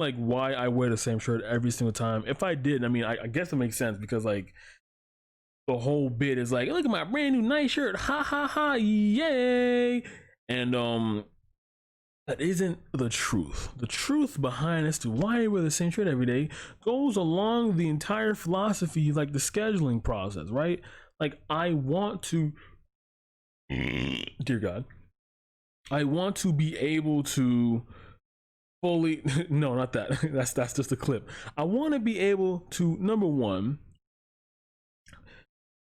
like why I wear the same shirt every single time. If I did, I mean, I guess it makes sense because like the whole bit is like, look at my brand new nice shirt, ha ha ha, yay, and that isn't the truth. The truth behind as to why I wear the same shirt every day goes along the entire philosophy, like the scheduling process, right? Like I want to, dear God, I want to be able to fully no, not that. That's just a clip. I want to be able to, number one,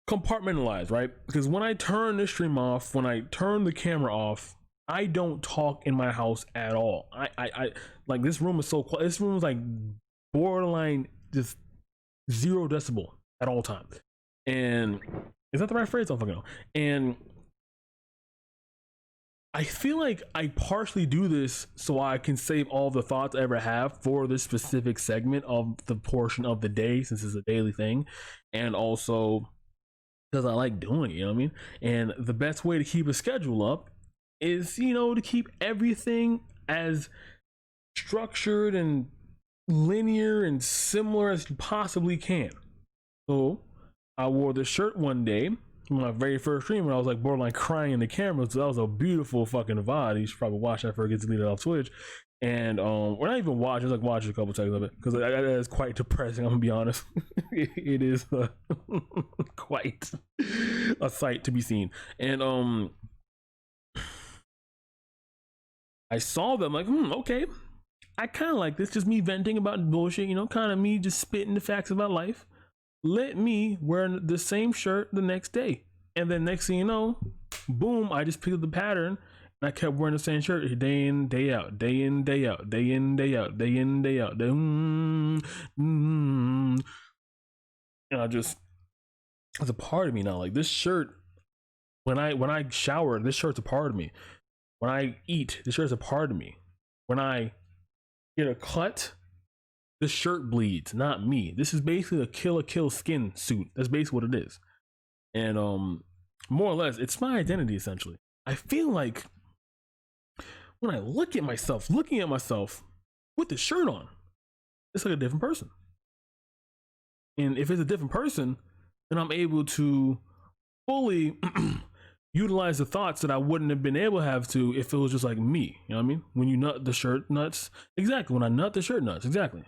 compartmentalize, right? Because when I turn the stream off, when I turn the camera off, I don't talk in my house at all. I like, this room is so quiet. This room is like borderline just 0 decibel at all times. And is that the right phrase? I don't fucking know. And I feel like I partially do this so I can save all the thoughts I ever have for this specific segment of the portion of the day, since it's a daily thing, and also because I like doing it, you know what I mean? And the best way to keep a schedule up is, you know, to keep everything as structured and linear and similar as you possibly can. So I wore this shirt one day, my very first stream, when I was like borderline crying in the camera. So that was a beautiful fucking VOD. You should probably watch that before it gets deleted off Twitch. And we're not even watching, just like watching a couple seconds of it, because that is quite depressing. I'm gonna be honest. It is quite a sight to be seen. And I saw them like, okay, I kind of like this. Just me venting about bullshit, you know, kind of me just spitting the facts about life. Let me wear the same shirt the next day, and then next thing you know, boom, I just picked up the pattern. And I kept wearing the same shirt day in, day out, day in, day out, day in, day out, day in, day out. And I just, it's a part of me now. Like this shirt, when I shower, this shirt's a part of me. When I eat, this shirt's a part of me. When I get a cut, this shirt bleeds, not me. This is basically a kill skin suit. That's basically what it is. And more or less, it's my identity essentially. I feel like when I look at myself, looking at myself with the shirt on, it's like a different person. And if it's a different person, then I'm able to fully utilize the thoughts that I wouldn't have been able to have to if it was just like me. You know what I mean? When you nut, the shirt nuts. Exactly. When I nut, the shirt nuts. Exactly.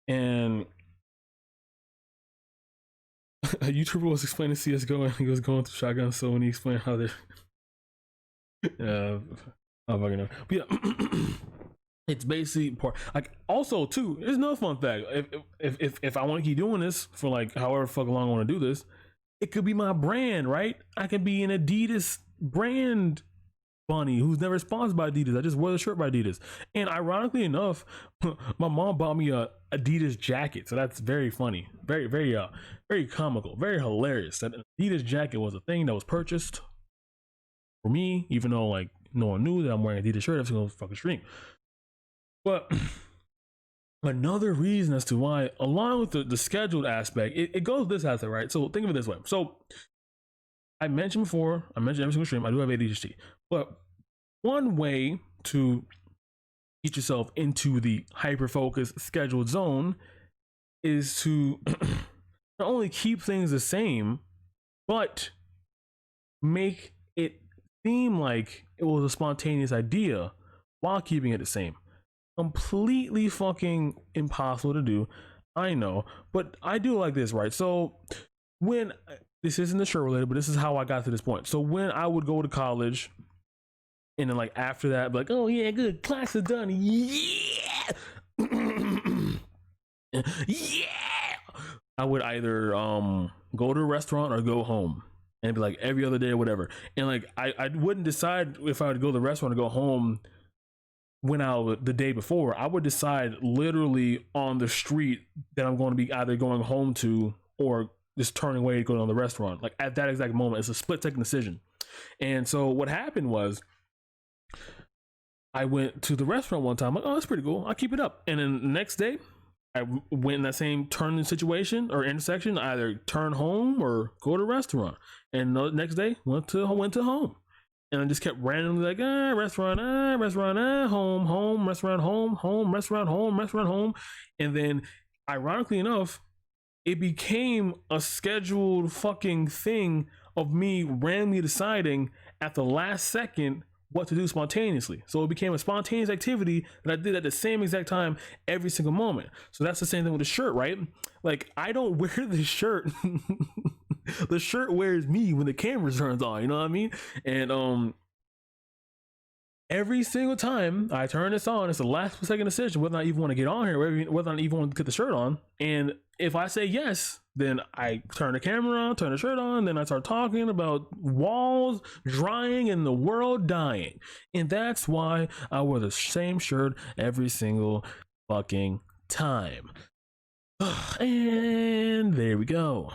And a YouTuber was explaining CSGO and he was going through shotgun. So when he explained how they, I don't fucking know. But yeah, it's basically part. Like also too, there's another fun fact. If I want to keep doing this for like however fucking long I want to do this, it could be my brand, right? I could be an Adidas brand bunny who's never sponsored by Adidas. I just wear the shirt by Adidas. And ironically enough, my mom bought me a Adidas jacket, so that's very funny, very comical, very hilarious. That Adidas jacket was a thing that was purchased for me, even though like no one knew that I'm wearing an Adidas shirt every single fucking stream. But another reason as to why, along with the scheduled aspect, it goes this aspect, right? So think of it this way. So I mentioned before, I mentioned every single stream, I do have ADHD. But one way to get yourself into the hyper-focused scheduled zone is to not only keep things the same, but make it seem like it was a spontaneous idea while keeping it the same. Completely fucking impossible to do, I know, but I do like this, right? So when, this isn't the shirt related, but this is how I got to this point. So when I would go to college, and then like after that, like, oh yeah, good, class is done, yeah, yeah, I would either go to a restaurant or go home, and be like every other day or whatever. And like I wouldn't decide if I would go to the restaurant or go home when the day before. I would decide literally on the street that I'm going to be either going home to or just turning away to go to the restaurant. Like at that exact moment, it's a split second decision. And so what happened was, I went to the restaurant one time, like, oh, that's pretty cool, I'll keep it up. And then the next day, I went in that same turning situation or intersection, either turn home or go to a restaurant. And the next day, went to home. and I just kept randomly like, restaurant, home, restaurant, home, restaurant, home, restaurant, home. And then, ironically enough, it became a scheduled fucking thing of me randomly deciding at the last second what to do spontaneously. So it became a spontaneous activity that I did at the same exact time every single moment. So that's the same thing with the shirt, right? Like, I don't wear the shirt. The shirt wears me when the camera turns on, you know what I mean? And every single time I turn this on, it's the last second decision whether I even want to get on here, whether I even want to get the shirt on. And if I say yes, then I turn the camera on, turn the shirt on, then I start talking about walls drying and the world dying. And that's why I wear the same shirt every single fucking time. And there we go.